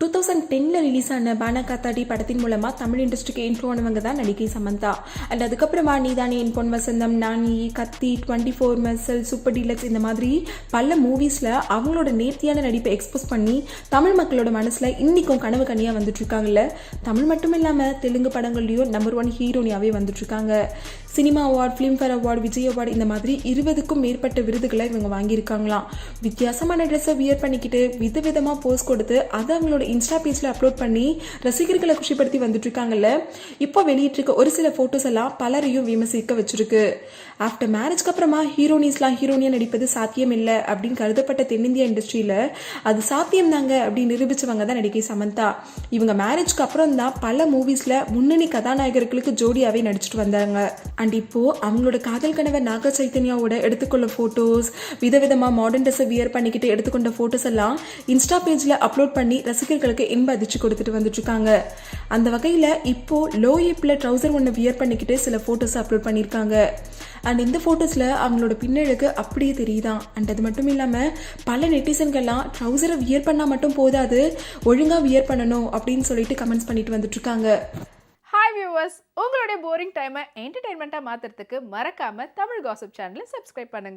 2010ல் release ஆன பானா காத்தாடி படத்தின் மூலமாக தமிழ் இண்டஸ்ட்ரிக்கு இன்ட்ரோ ஆனவங்க தான் நடிகை சமந்தா. அண்ட் அதுக்கப்புறமா நீதானே என் பொன் வசந்தம், நானி, கத்தி, 24 மெர்சல், சூப்பர் டீலக்ஸ் இந்த மாதிரி பல மூவிஸில் அவங்களோட நேர்த்தியான நடிப்பை எக்ஸ்போஸ் பண்ணி தமிழ் மக்களோட மனசில் இன்றைக்கும் கனவு கனியாக வந்துட்டு இருக்காங்கல்ல. தமிழ் மட்டும் இல்லாமல் தெலுங்கு படங்கள்லையும் நம்பர் 1 ஹீரோனியாகவே வந்துட்டு இருக்காங்க. Cinema award, Filmfare award, Vijay award இந்த மாதிரி 20க்கும் மேற்பட்ட விருதுகளை இவங்க வாங்கியிருக்காங்களாம். வித்தியாசமான ட்ரெஸ்ஸை வியர் பண்ணிக்கிட்டு விதவிதமாக போஸ் கொடுத்து அதை அவங்களோட இன்ஸ்டா பேஜில் அப்லோட் பண்ணி ரசிகர்களை குஷிப்படுத்தி வந்துட்டு இருக்காங்கல்ல. இப்போ வெளியிட்டிருக்க ஒரு சில ஃபோட்டோஸ் எல்லாம் பலரையும் விமர்சிக்க வச்சிருக்கு. ஆஃப்டர் மேரேஜ்க்கு அப்புறமா ஹீரோனிஸ்லாம் ஹீரோனியா நடிப்பது சாத்தியம் இல்லை அப்படின்னு கருதப்பட்ட தென்னிந்திய இண்டஸ்ட்ரியில் அது சாத்தியம் தாங்க அப்படின்னு நிரூபிச்சவங்க தான் நடிகை சமந்தா. இவங்க மேரேஜ்க்கு அப்புறம் தான் பல மூவிஸில் முன்னணி கதாநாயகர்களுக்கு ஜோடியாகவே நடிச்சிட்டு வந்தாங்க. அண்ட் இப்போ அவங்களோட காதல் கணவர் நாக சைத்தன்யாவோட எடுத்துக்கொள்ள ஃபோட்டோஸ், விதவிதமாக மாடர்ன் ட்ரெஸ்ஸை வியர் பண்ணிக்கிட்டு எடுத்துக்கொண்ட ஃபோட்டோஸ் எல்லாம் இன்ஸ்டா பேஜில் அப்லோட் பண்ணி ரசிகர்களுக்கு இன்ப அதிர்ச்சி கொடுத்துட்டு வந்துட்டு இருக்காங்க. அந்த வகையில் இப்போ லோ ஏப்பில் ட்ரௌசர் ஒன்று வியர் பண்ணிக்கிட்டு சில ஃபோட்டோஸ் அப்லோட் பண்ணியிருக்காங்க. அண்ட் இந்த ஃபோட்டோஸில் அவங்களோட பின்னழகு அப்படியே தெரியுதான். அண்ட் அது மட்டும் இல்லாமல் பல நெட்டிசன்கள்லாம் ட்ரௌசரை வியர் பண்ணால் மட்டும் போதாது, ஒழுங்காக வியர் பண்ணணும் அப்படின்னு சொல்லிட்டு கமெண்ட்ஸ் பண்ணிட்டு வந்துட்டு இருக்காங்க. ஹாய் வியூவர்ஸ், உங்களுடைய போரிங் டைமை என்டர்டைன்மெண்ட்டாக மாற்றுறதுக்கு மறக்காமல் தமிழ் காசிப் சேனலை சப்ஸ்கிரைப் பண்ணுங்கள்.